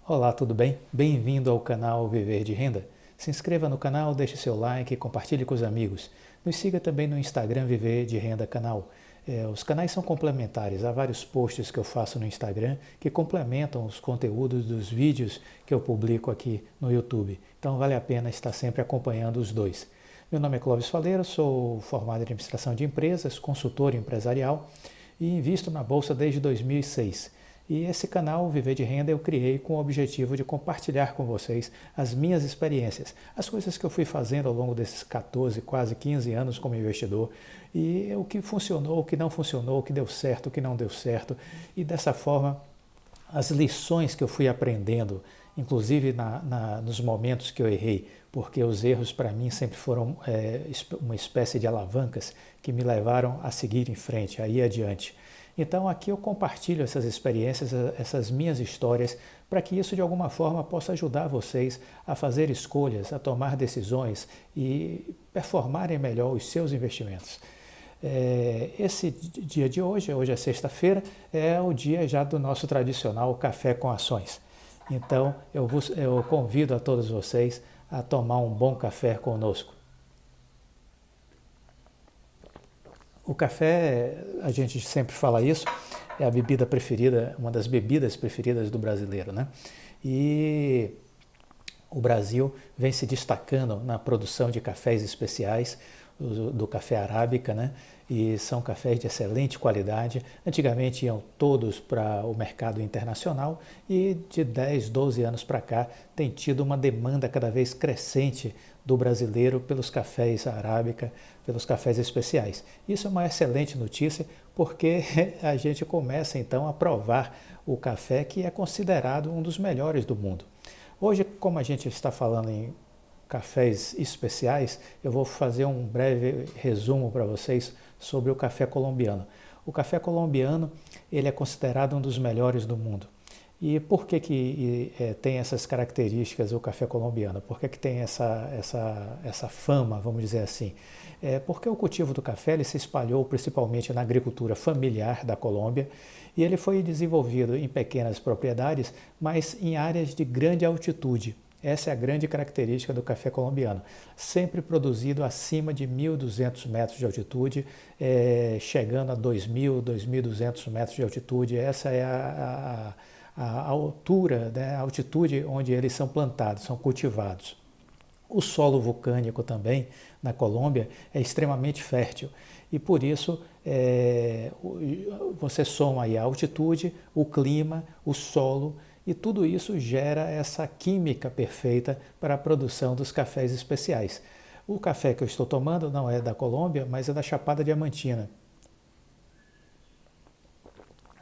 Olá, tudo bem? Bem-vindo ao canal Viver de Renda. Se inscreva no canal, deixe seu like e compartilhe com os amigos. Nos siga também no Instagram Viver de Renda Canal. Os canais são complementares. Há vários posts que eu faço no Instagram que complementam os conteúdos dos vídeos que eu publico aqui no YouTube. Então vale a pena estar sempre acompanhando os dois. Meu nome é Clóvis Faleiro, sou formado em administração de empresas, consultor empresarial e invisto na Bolsa desde 2006. E esse canal Viver de Renda eu criei com o objetivo de compartilhar com vocês as minhas experiências, as coisas que eu fui fazendo ao longo desses 14, quase 15 anos como investidor, e o que funcionou, o que não funcionou, o que deu certo, o que não deu certo, e dessa forma as lições que eu fui aprendendo, inclusive nos momentos que eu errei, porque os erros para mim sempre foram uma espécie de alavancas que me levaram a seguir em frente, a ir adiante. Então aqui eu compartilho essas experiências, essas minhas histórias, para que isso de alguma forma possa ajudar vocês a fazer escolhas, a tomar decisões e performarem melhor os seus investimentos. Esse dia de hoje é sexta-feira, é o dia já do nosso tradicional café com ações. Então eu convido a todos vocês a tomar um bom café conosco. O café, a gente sempre fala isso, é a bebida preferida, uma das bebidas preferidas do brasileiro, né? E o Brasil vem se destacando na produção de cafés especiais, do café arábica, né? E são cafés de excelente qualidade. Antigamente iam todos para o mercado internacional e de 10, 12 anos para cá tem tido uma demanda cada vez crescente do brasileiro pelos cafés arábica, pelos cafés especiais. Isso é uma excelente notícia porque a gente começa então a provar o café que é considerado um dos melhores do mundo. Hoje, como a gente está falando em cafés especiais, eu vou fazer um breve resumo para vocês sobre o café colombiano. O café colombiano ele é considerado um dos melhores do mundo. E por que tem essas características o café colombiano? Por que tem essa fama, vamos dizer assim? Porque o cultivo do café ele se espalhou principalmente na agricultura familiar da Colômbia e ele foi desenvolvido em pequenas propriedades, mas em áreas de grande altitude. Essa é a grande característica do café colombiano, sempre produzido acima de 1.200 metros de altitude, chegando a 2.000, 2.200 metros de altitude. Essa é a altura, né, a altitude onde eles são plantados, são cultivados. O solo vulcânico também, na Colômbia, é extremamente fértil e por isso você soma aí a altitude, o clima, o solo e tudo isso gera essa química perfeita para a produção dos cafés especiais. O café que eu estou tomando não é da Colômbia, mas é da Chapada Diamantina,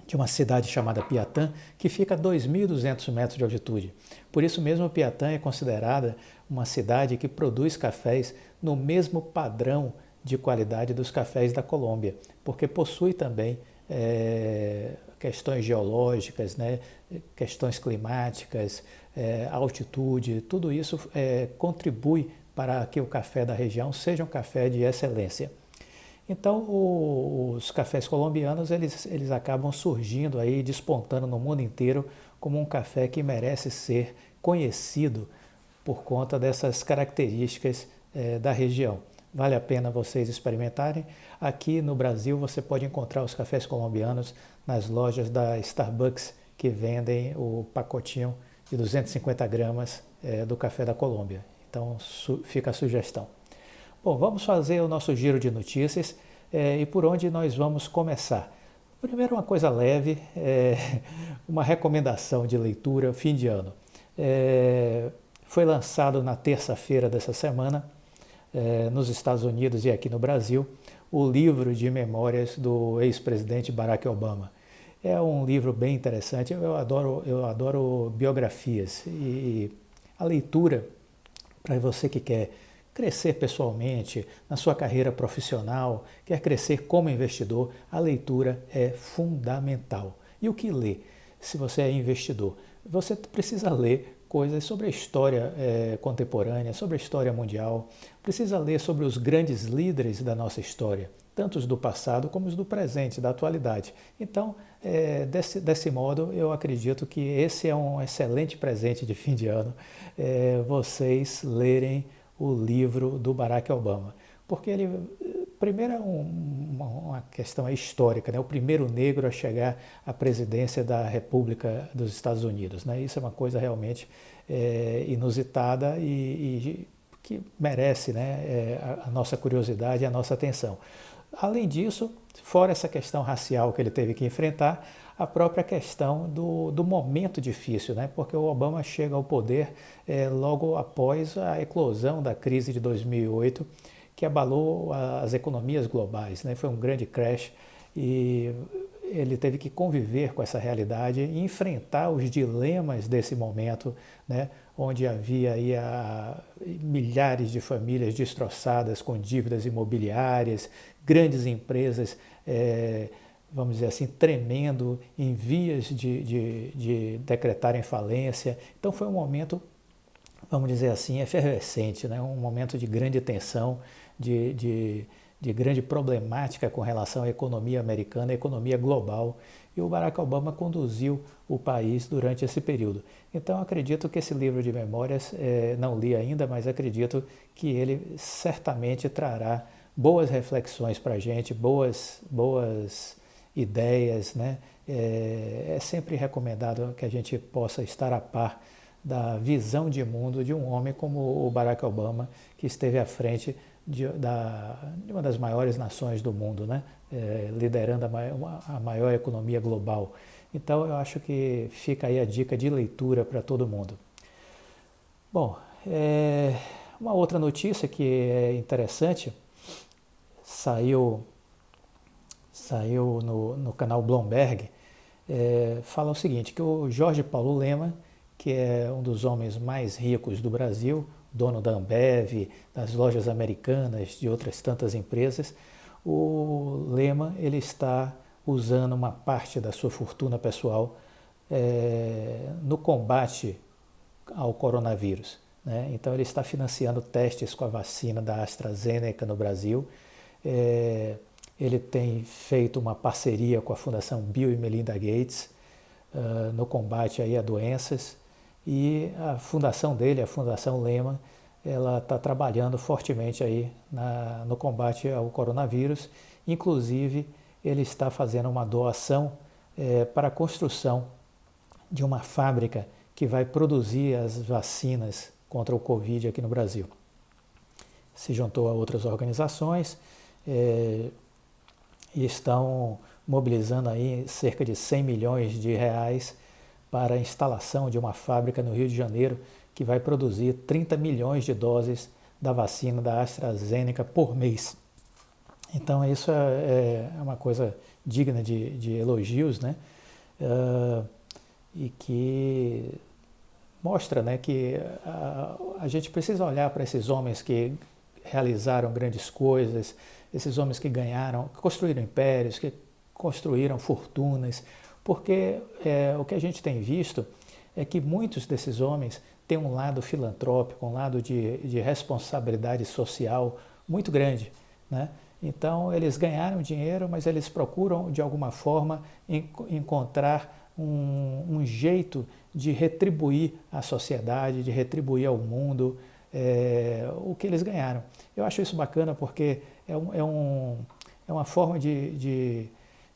de uma cidade chamada Piatã, que fica a 2.200 metros de altitude. Por isso mesmo, Piatã é considerada uma cidade que produz cafés no mesmo padrão de qualidade dos cafés da Colômbia, porque possui também questões geológicas, né, questões climáticas, altitude, tudo isso contribui para que o café da região seja um café de excelência. Então, os cafés colombianos eles acabam surgindo aí, despontando no mundo inteiro como um café que merece ser conhecido por conta dessas características da região. Vale a pena vocês experimentarem. Aqui no Brasil você pode encontrar os cafés colombianos nas lojas da Starbucks que vendem o pacotinho de 250 gramas do café da Colômbia. Então fica a sugestão. Bom, vamos fazer o nosso giro de notícias e por onde nós vamos começar. Primeiro, uma coisa leve, uma recomendação de leitura fim de ano. Foi lançado na terça-feira dessa semana, nos Estados Unidos e aqui no Brasil, o livro de memórias do ex-presidente Barack Obama. É um livro bem interessante, eu adoro biografias e a leitura, para você que quer crescer pessoalmente, na sua carreira profissional, quer crescer como investidor, a leitura é fundamental. E o que ler? Se você é investidor, você precisa ler coisas sobre a história contemporânea, sobre a história mundial, precisa ler sobre os grandes líderes da nossa história, tanto os do passado como os do presente, da atualidade. Então, desse modo, eu acredito que esse é um excelente presente de fim de ano, vocês lerem o livro do Barack Obama, porque ele, primeiro, é uma questão histórica, né? O primeiro negro a chegar à presidência da República dos Estados Unidos, né? Isso é uma coisa realmente inusitada e que merece, né, a nossa curiosidade e a nossa atenção. Além disso, fora essa questão racial que ele teve que enfrentar, a própria questão do momento difícil, né? Porque o Obama chega ao poder logo após a eclosão da crise de 2008, que abalou as economias globais, né? Foi um grande crash e ele teve que conviver com essa realidade e enfrentar os dilemas desse momento, né? Onde havia aí milhares de famílias destroçadas com dívidas imobiliárias, grandes empresas, vamos dizer assim, tremendo, em vias de decretarem falência. Então foi um momento, vamos dizer assim, efervescente, né? Um momento de grande tensão, de grande problemática com relação à economia americana, à economia global, e o Barack Obama conduziu o país durante esse período. Então acredito que esse livro de memórias, não li ainda, mas acredito que ele certamente trará boas reflexões para a gente, boas ideias, né? É sempre recomendado que a gente possa estar a par da visão de mundo de um homem como o Barack Obama, que esteve à frente de uma das maiores nações do mundo, né? Liderando a maior economia global. Então eu acho que fica aí a dica de leitura para todo mundo. Bom, uma outra notícia que é interessante, saiu no canal Bloomberg, fala o seguinte, que o Jorge Paulo Lemann, que é um dos homens mais ricos do Brasil, dono da Ambev, das lojas americanas, de outras tantas empresas, o Lemann, ele está usando uma parte da sua fortuna pessoal no combate ao coronavírus, né? Então ele está financiando testes com a vacina da AstraZeneca no Brasil. Ele tem feito uma parceria com a Fundação Bill e Melinda Gates no combate aí a doenças, e a fundação dele, a Fundação Lemann, ela está trabalhando fortemente aí no combate ao coronavírus. Inclusive, ele está fazendo uma doação para a construção de uma fábrica que vai produzir as vacinas contra o Covid aqui no Brasil. Se juntou a outras organizações e estão mobilizando aí cerca de 100 milhões de reais para a instalação de uma fábrica no Rio de Janeiro que vai produzir 30 milhões de doses da vacina da AstraZeneca por mês. Então isso é uma coisa digna de elogios, né? E que mostra, né, que a gente precisa olhar para esses homens que realizaram grandes coisas, esses homens que ganharam, que construíram impérios, que construíram fortunas, porque o que a gente tem visto é que muitos desses homens têm um lado filantrópico, um lado de responsabilidade social muito grande, né? Então eles ganharam dinheiro, mas eles procuram de alguma forma encontrar um jeito de retribuir à sociedade, de retribuir ao mundo o que eles ganharam. Eu acho isso bacana porque é uma forma de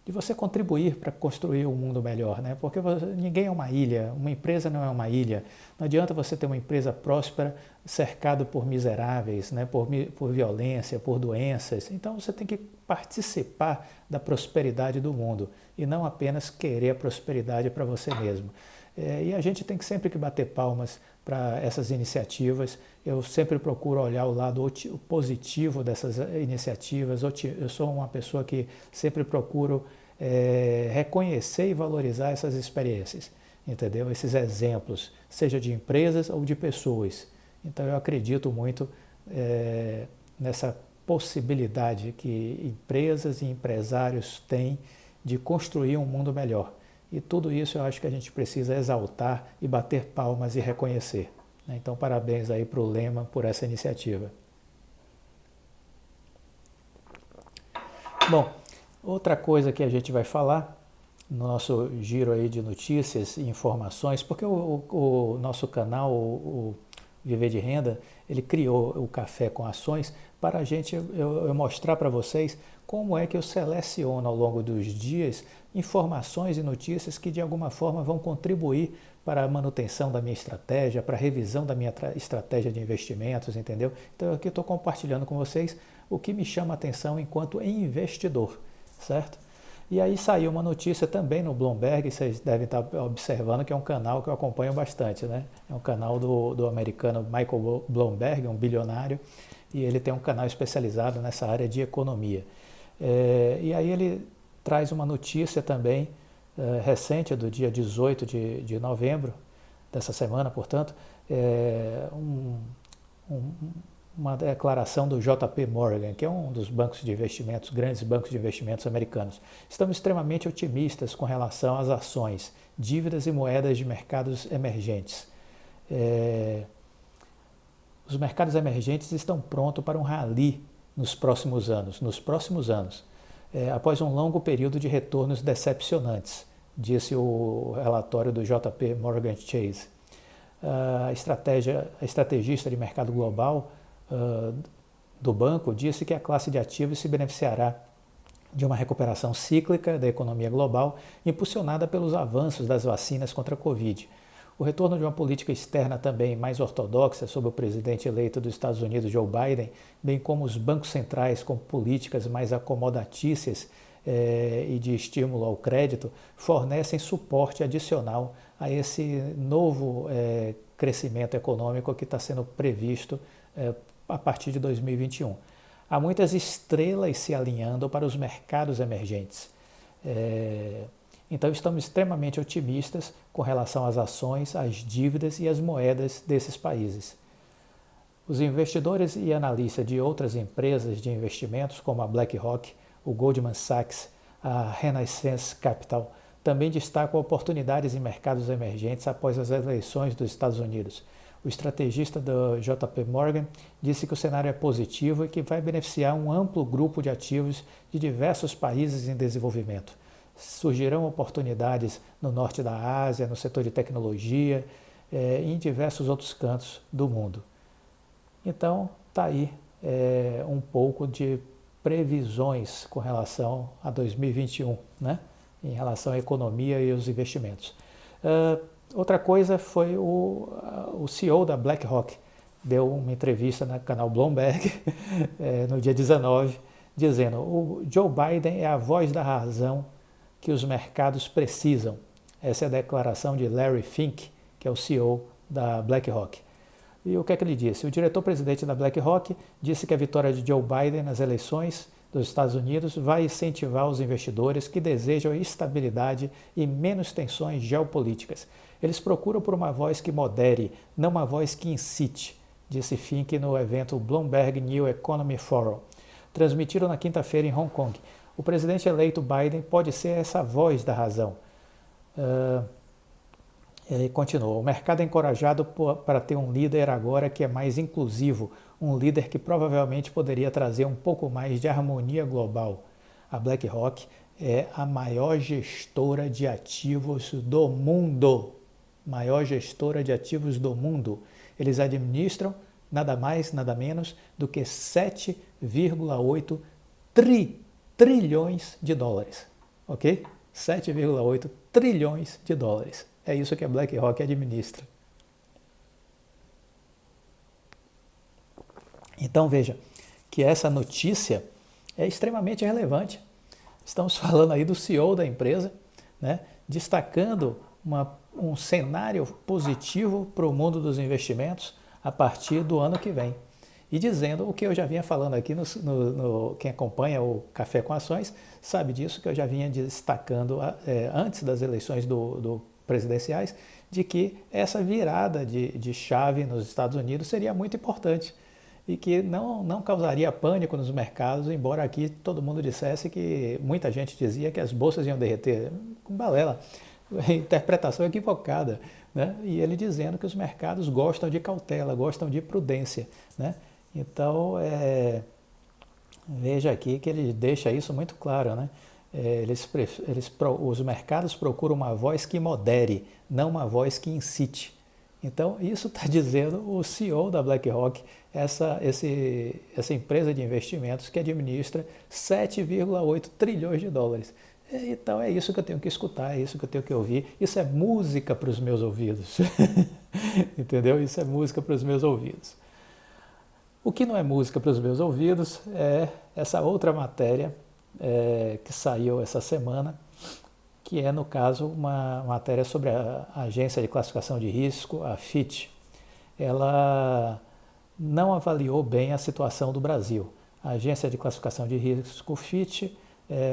você contribuir para construir um mundo melhor, né? Porque ninguém é uma ilha, uma empresa não é uma ilha. Não adianta você ter uma empresa próspera cercado por miseráveis, né? Por violência, por doenças. Então você tem que participar da prosperidade do mundo e não apenas querer a prosperidade para você mesmo. E a gente tem sempre que bater palmas para essas iniciativas. Eu sempre procuro olhar o lado positivo dessas iniciativas. Eu sou uma pessoa que sempre procuro reconhecer e valorizar essas experiências, entendeu? Esses exemplos, seja de empresas ou de pessoas. Então eu acredito muito nessa possibilidade que empresas e empresários têm de construir um mundo melhor. E tudo isso eu acho que a gente precisa exaltar e bater palmas e reconhecer. Então, parabéns aí para o Lemann por essa iniciativa. Bom, outra coisa que a gente vai falar no nosso giro aí de notícias e informações, porque o nosso canal, o Viver de Renda, ele criou o Café com Ações para a gente eu mostrar para vocês como é que eu seleciono ao longo dos dias informações e notícias que de alguma forma vão contribuir para a manutenção da minha estratégia, para a revisão da minha estratégia de investimentos, entendeu? Então aqui eu estou compartilhando com vocês o que me chama a atenção enquanto investidor, certo? E aí saiu uma notícia também no Bloomberg, vocês devem estar observando que é um canal que eu acompanho bastante, né? É um canal do americano Michael Bloomberg, um bilionário, e ele tem um canal especializado nessa área de economia. E aí ele traz uma notícia também recente, do dia 18 de novembro, dessa semana, portanto, uma declaração do JP Morgan, que é um dos bancos de investimentos, grandes bancos de investimentos americanos. Estamos extremamente otimistas com relação às ações, dívidas e moedas de mercados emergentes. Os mercados emergentes estão prontos para um rally nos próximos anos. Após um longo período de retornos decepcionantes, disse o relatório do JP Morgan Chase. A estrategista de mercado global do banco disse que a classe de ativos se beneficiará de uma recuperação cíclica da economia global impulsionada pelos avanços das vacinas contra a Covid. O retorno de uma política externa também mais ortodoxa sob o presidente eleito dos Estados Unidos, Joe Biden, bem como os bancos centrais com políticas mais acomodatícias e de estímulo ao crédito, fornecem suporte adicional a esse novo crescimento econômico que está sendo previsto a partir de 2021. Há muitas estrelas se alinhando para os mercados emergentes. Então estamos extremamente otimistas com relação às ações, às dívidas e às moedas desses países. Os investidores e analistas de outras empresas de investimentos, como a BlackRock, o Goldman Sachs, a Renaissance Capital, também destacam oportunidades em mercados emergentes após as eleições dos Estados Unidos. O estrategista do JP Morgan disse que o cenário é positivo e que vai beneficiar um amplo grupo de ativos de diversos países em desenvolvimento. Surgirão oportunidades no norte da Ásia, no setor de tecnologia e em diversos outros cantos do mundo. Então, está aí um pouco de previsões com relação a 2021, né? Em relação à economia e os investimentos. Outra coisa foi o CEO da BlackRock, deu uma entrevista no canal Bloomberg no dia 19, dizendo: o Joe Biden é a voz da razão que os mercados precisam. Essa é a declaração de Larry Fink, que é o CEO da BlackRock. E o que é que ele disse? O diretor-presidente da BlackRock disse que a vitória de Joe Biden nas eleições dos Estados Unidos vai incentivar os investidores que desejam estabilidade e menos tensões geopolíticas. Eles procuram por uma voz que modere, não uma voz que incite, disse Fink no evento Bloomberg New Economy Forum, transmitido na quinta-feira em Hong Kong. O presidente eleito Biden pode ser essa voz da razão. Ele continuou: o mercado é encorajado para ter um líder agora que é mais inclusivo, um líder que provavelmente poderia trazer um pouco mais de harmonia global. A BlackRock é a maior gestora de ativos do mundo. Maior gestora de ativos do mundo. Eles administram nada mais, nada menos do que 7,8 trilhões de dólares. Ok? 7,8 trilhões de dólares. É isso que a BlackRock administra. Então veja que essa notícia é extremamente relevante. Estamos falando aí do CEO da empresa, né, destacando um cenário positivo para o mundo dos investimentos a partir do ano que vem. E dizendo o que eu já vinha falando aqui, quem acompanha o Café com Ações sabe disso, que eu já vinha destacando antes das eleições do presidenciais, de que essa virada de chave nos Estados Unidos seria muito importante e que não causaria pânico nos mercados, embora aqui todo mundo dissesse que, muita gente dizia que as bolsas iam derreter. Balela, interpretação equivocada, né? E ele dizendo que os mercados gostam de cautela, gostam de prudência, né? Então, Veja aqui que ele deixa isso muito claro, né? Os mercados procuram uma voz que modere, não uma voz que incite. Então, isso está dizendo o CEO da BlackRock, essa empresa de investimentos que administra 7,8 trilhões de dólares. Então, é isso que eu tenho que escutar, é isso que eu tenho que ouvir. Isso é música para os meus ouvidos. Entendeu? Isso é música para os meus ouvidos. O que não é música para os meus ouvidos é essa outra matéria que saiu essa semana, que é, no caso, uma matéria sobre a agência de classificação de risco, a Fitch. Ela não avaliou bem a situação do Brasil. A agência de classificação de risco Fitch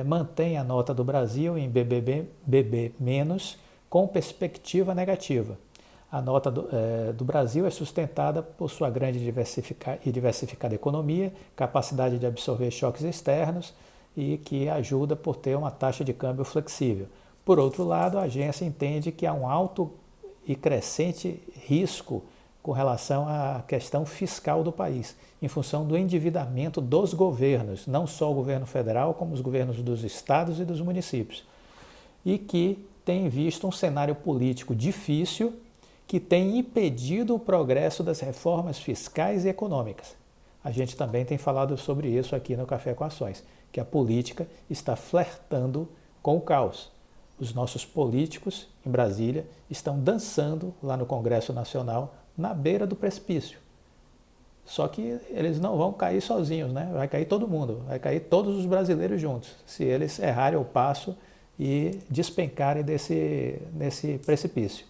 mantém a nota do Brasil em BB- com perspectiva negativa. A nota do Brasil é sustentada por sua grande e diversificada economia, capacidade de absorver choques externos e que ajuda por ter uma taxa de câmbio flexível. Por outro lado, a agência entende que há um alto e crescente risco com relação à questão fiscal do país, em função do endividamento dos governos, não só o governo federal, como os governos dos estados e dos municípios, e que tem visto um cenário político difícil que tem impedido o progresso das reformas fiscais e econômicas. A gente também tem falado sobre isso aqui no Café com Ações, que a política está flertando com o caos. Os nossos políticos em Brasília estão dançando lá no Congresso Nacional na beira do precipício. Só que eles não vão cair sozinhos, né? Vai cair todo mundo, vai cair todos os brasileiros juntos, se eles errarem o passo e despencarem nesse precipício.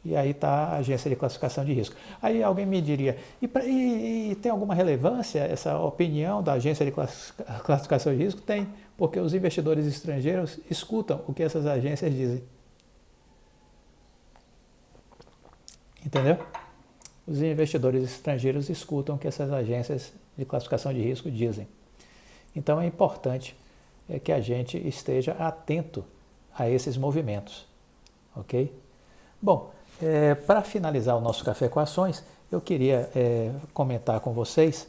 E aí está a agência de classificação de risco. Aí alguém me diria, e tem alguma relevância essa opinião da agência de classificação de risco? Tem, porque os investidores estrangeiros escutam o que essas agências dizem. Entendeu? Os investidores estrangeiros escutam o que essas agências de classificação de risco dizem. Então é importante que a gente esteja atento a esses movimentos. Ok? Bom, para finalizar o nosso Café com Ações, eu queria comentar com vocês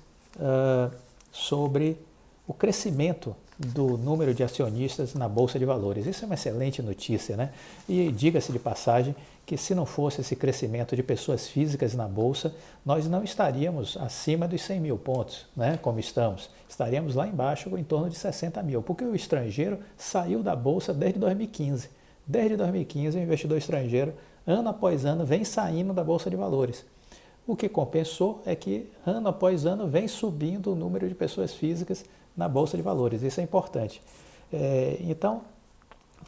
sobre o crescimento do número de acionistas na Bolsa de Valores. Isso é uma excelente notícia, né? E diga-se de passagem que se não fosse esse crescimento de pessoas físicas na Bolsa, nós não estaríamos acima dos 100 mil pontos, né? Como estamos. Estaríamos lá embaixo, em torno de 60 mil, porque o estrangeiro saiu da Bolsa desde 2015. Desde 2015, o investidor estrangeiro, ano após ano, vem saindo da Bolsa de Valores. O que compensou é que, ano após ano, vem subindo o número de pessoas físicas na Bolsa de Valores. Isso é importante. Então,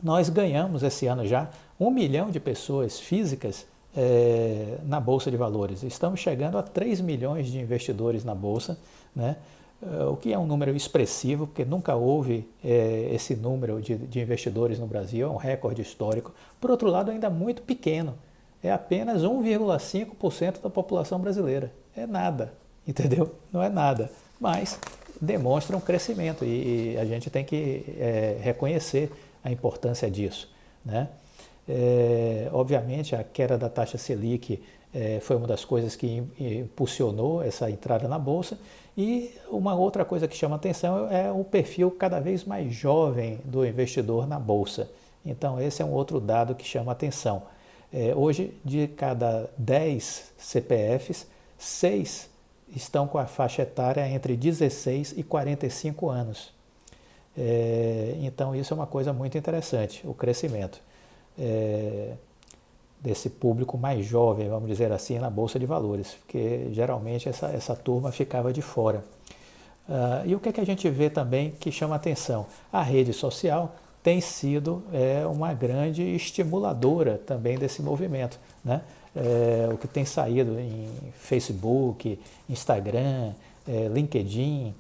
nós ganhamos esse ano já 1 milhão de pessoas físicas na Bolsa de Valores. Estamos chegando a 3 milhões de investidores na Bolsa, né? O que é um número expressivo, porque nunca houve esse número de investidores no Brasil, é um recorde histórico. Por outro lado, ainda muito pequeno, é apenas 1,5% da população brasileira. É nada, entendeu? Não é nada, mas demonstra um crescimento e a gente tem que reconhecer a importância disso, né? Obviamente, a queda da taxa Selic foi uma das coisas que impulsionou essa entrada na Bolsa. E uma outra coisa que chama atenção é o perfil cada vez mais jovem do investidor na Bolsa. Então, esse é um outro dado que chama atenção. Hoje, de cada 10 CPFs, 6 estão com a faixa etária entre 16 e 45 anos. Então, isso é uma coisa muito interessante, o crescimento desse público mais jovem, vamos dizer assim, na Bolsa de Valores, porque geralmente essa turma ficava de fora. E o que é que a gente vê também que chama atenção? A rede social tem sido uma grande estimuladora também desse movimento, né? O que tem saído em Facebook, Instagram, LinkedIn,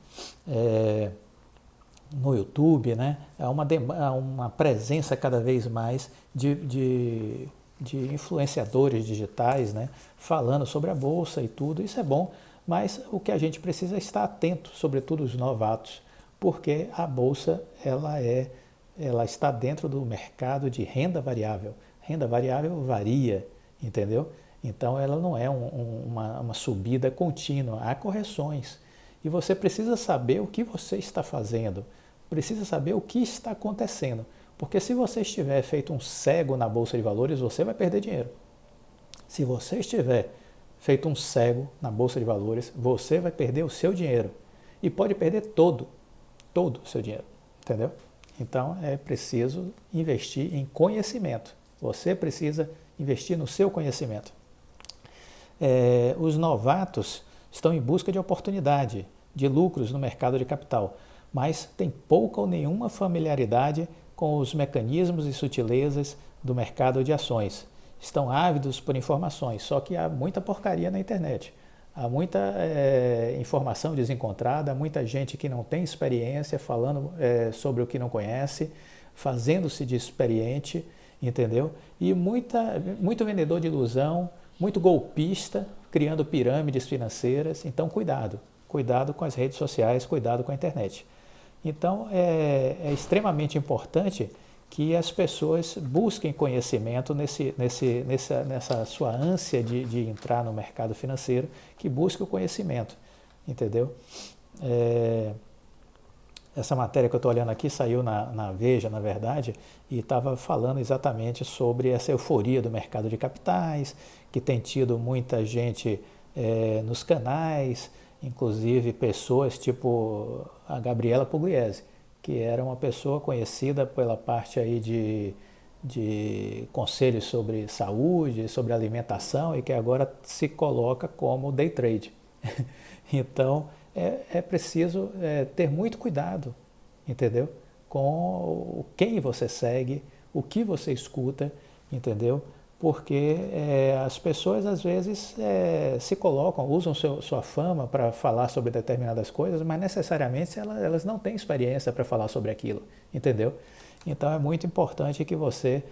no YouTube, né? Há uma presença cada vez mais de influenciadores digitais, né? Falando sobre a Bolsa e tudo. Isso é bom, mas o que a gente precisa é estar atento, sobretudo os novatos, porque a Bolsa ela está dentro do mercado de renda variável. Renda variável varia, entendeu? Então ela não é uma subida contínua, há correções. E você precisa saber o que você está fazendo, precisa saber o que está acontecendo. Porque se você estiver feito um cego na Bolsa de Valores, você vai perder dinheiro. Se você estiver feito um cego na Bolsa de Valores, você vai perder o seu dinheiro. E pode perder todo o seu dinheiro, entendeu? Então é preciso investir em conhecimento. Você precisa investir no seu conhecimento. Os novatos estão em busca de oportunidade, de lucros no mercado de capital, mas têm pouca ou nenhuma familiaridade com os mecanismos e sutilezas do mercado de ações. Estão ávidos por informações, só que há muita porcaria na internet. Há muita informação desencontrada, muita gente que não tem experiência falando sobre o que não conhece, fazendo-se de experiente, entendeu? E muito vendedor de ilusão, muito golpista, criando pirâmides financeiras. Então, cuidado com as redes sociais, cuidado com a internet. Então, é extremamente importante que as pessoas busquem conhecimento nessa sua ânsia de entrar no mercado financeiro, que busque o conhecimento, entendeu? Essa matéria que eu estou olhando aqui saiu na Veja, na verdade, e estava falando exatamente sobre essa euforia do mercado de capitais, que tem tido muita gente nos canais, inclusive pessoas tipo a Gabriela Pugliese, que era uma pessoa conhecida pela parte aí de conselhos sobre saúde, sobre alimentação, e que agora se coloca como day trade. Então, é preciso ter muito cuidado, entendeu? Com quem você segue, o que você escuta, entendeu? Porque as pessoas às vezes se colocam, usam sua fama para falar sobre determinadas coisas, mas necessariamente elas não têm experiência para falar sobre aquilo, entendeu? Então é muito importante que você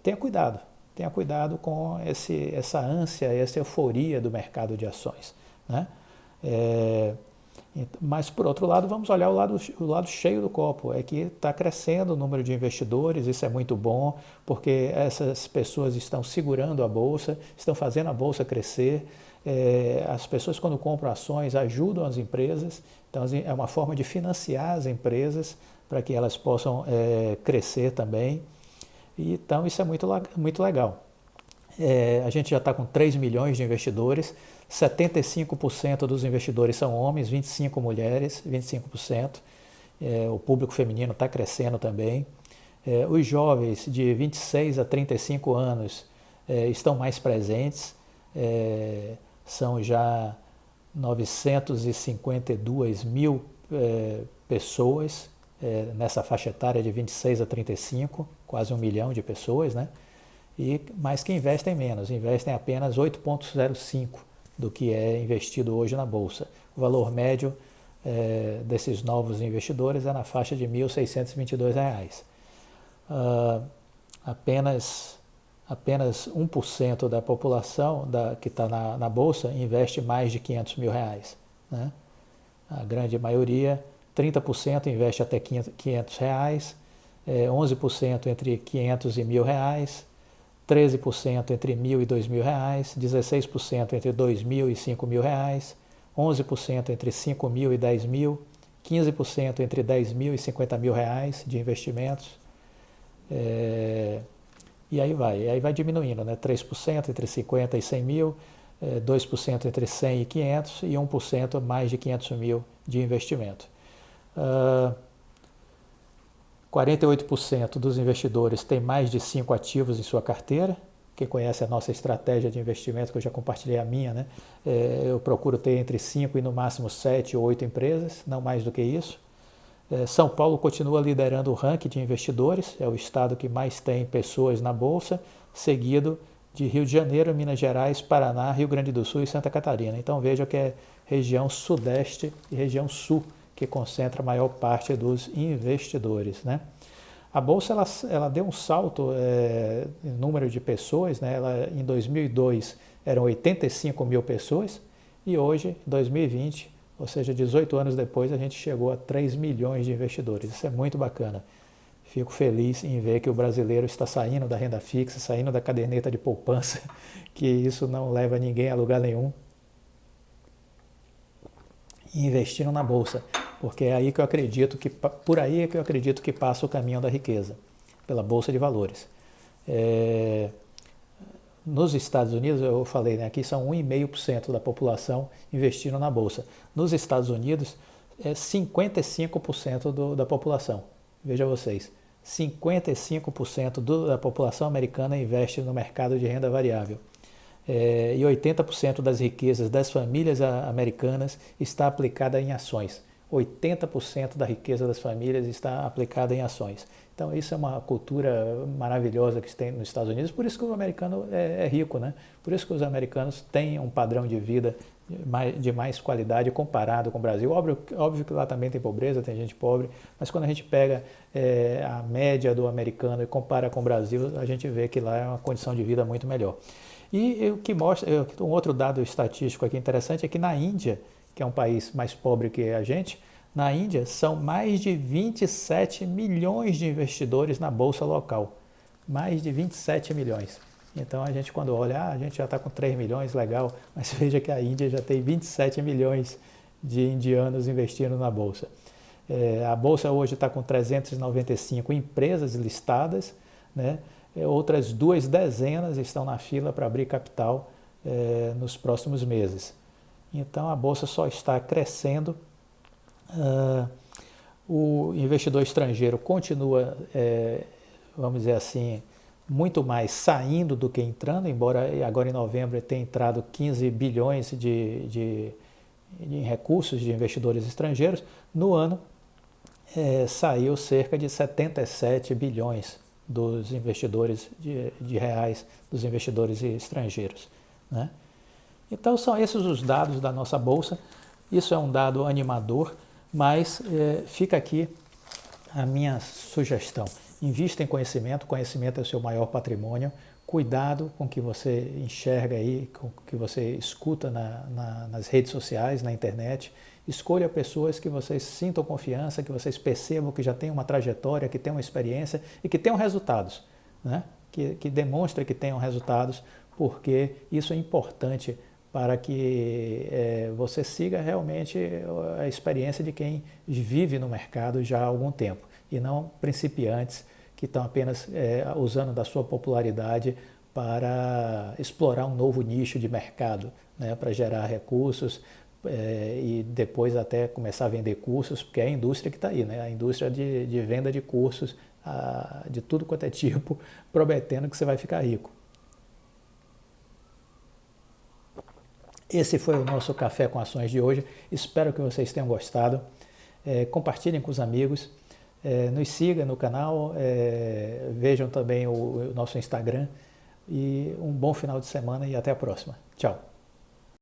tenha cuidado com essa ânsia, essa euforia do mercado de ações, né? Mas, por outro lado, vamos olhar o lado cheio do copo, é que está crescendo o número de investidores, isso é muito bom, porque essas pessoas estão segurando a Bolsa, estão fazendo a Bolsa crescer, as pessoas quando compram ações ajudam as empresas, então é uma forma de financiar as empresas para que elas possam crescer também, então isso é muito legal. A gente já está com 3 milhões de investidores, 75% dos investidores são homens, 25% mulheres, 25%. O público feminino está crescendo também. Os jovens de 26 a 35 anos estão mais presentes, são já 952 mil pessoas nessa faixa etária de 26 a 35, quase 1 milhão de pessoas, né? Mas que investem menos, investem apenas 8,05 do que é investido hoje na Bolsa. O valor médio desses novos investidores é na faixa de R$ 1.622. Apenas 1% da população que está na Bolsa investe mais de R$ 500 mil, né? A grande maioria, 30% investe até R$ 500, 11% entre 500 e R$ 1.000, 13% entre R$ 1.000 e R$ 2.000, 16% entre R$ 2.000 e R$ 5.000, 11% entre R$ 5.000 e R$ 10.000, 15% entre R$ 10.000 e R$ 50.000 de investimentos. E aí vai diminuindo, né? 3% entre 50 e 100 mil, 2% entre 100 e 500 e 1% mais de 500 mil de investimento. 48% dos investidores têm mais de 5 ativos em sua carteira. Quem conhece a nossa estratégia de investimento, que eu já compartilhei a minha, né? Eu procuro ter entre 5 e no máximo 7 ou 8 empresas, não mais do que isso. São Paulo continua liderando o ranking de investidores, é o estado que mais tem pessoas na Bolsa, seguido de Rio de Janeiro, Minas Gerais, Paraná, Rio Grande do Sul e Santa Catarina. Então veja que é região sudeste e região sul que concentra a maior parte dos investidores, né? A Bolsa ela deu um salto em número de pessoas, né? Em 2002 eram 85 mil pessoas e hoje, 2020, ou seja, 18 anos depois, a gente chegou a 3 milhões de investidores. Isso é muito bacana. Fico feliz em ver que o brasileiro está saindo da renda fixa, saindo da caderneta de poupança, que isso não leva ninguém a lugar nenhum. e investiram na bolsa, porque é aí que eu acredito que por aí é que eu acredito que passa o caminho da riqueza, pela bolsa de valores. Nos Estados Unidos, eu falei, né, aqui são 1,5% da população investindo na bolsa. Nos Estados Unidos, é 55% da população. Veja vocês, 55% da população americana investe no mercado de renda variável. E 80% das riquezas das famílias americanas está aplicada em ações. 80% da riqueza das famílias está aplicada em ações. Então isso é uma cultura maravilhosa que se tem nos Estados Unidos, por isso que o americano é rico, né? Por isso que os americanos têm um padrão de vida de mais qualidade comparado com o Brasil. Óbvio que lá também tem pobreza, tem gente pobre, mas quando a gente pega a média do americano e compara com o Brasil, a gente vê que lá é uma condição de vida muito melhor. E o que mostra, um outro dado estatístico aqui interessante é que na Índia, que é um país mais pobre que a gente, na Índia são mais de 27 milhões de investidores na bolsa local. Mais de 27 milhões. Então a gente quando olha, a gente já está com 3 milhões, legal, mas veja que a Índia já tem 27 milhões de indianos investindo na bolsa. A bolsa hoje está com 395 empresas listadas, né? Outras 2 dezenas estão na fila para abrir capital nos próximos meses. Então a bolsa só está crescendo. O investidor estrangeiro continua, vamos dizer assim, muito mais saindo do que entrando, embora agora em novembro tenha entrado 15 bilhões de recursos de investidores estrangeiros, no ano saiu cerca de 77 bilhões dos investidores de reais, dos investidores estrangeiros, né? Então são esses os dados da nossa bolsa. Isso é um dado animador, mas fica aqui a minha sugestão. Invista em conhecimento, conhecimento é o seu maior patrimônio. Cuidado com o que você enxerga aí, com o que você escuta nas redes sociais, na internet. Escolha pessoas que vocês sintam confiança, que vocês percebam que já têm uma trajetória, que têm uma experiência e que tenham resultados, né? Que demonstrem que tenham resultados, porque isso é importante para que você siga realmente a experiência de quem vive no mercado já há algum tempo, e não principiantes que estão apenas usando da sua popularidade para explorar um novo nicho de mercado, né, para gerar recursos e depois até começar a vender cursos, porque é a indústria que está aí, né, a indústria de venda de cursos de tudo quanto é tipo, prometendo que você vai ficar rico. Esse foi o nosso Café com Ações de hoje. Espero que vocês tenham gostado. Compartilhem com os amigos. Nos sigam no canal. Vejam também o nosso Instagram. E um bom final de semana e até a próxima. Tchau.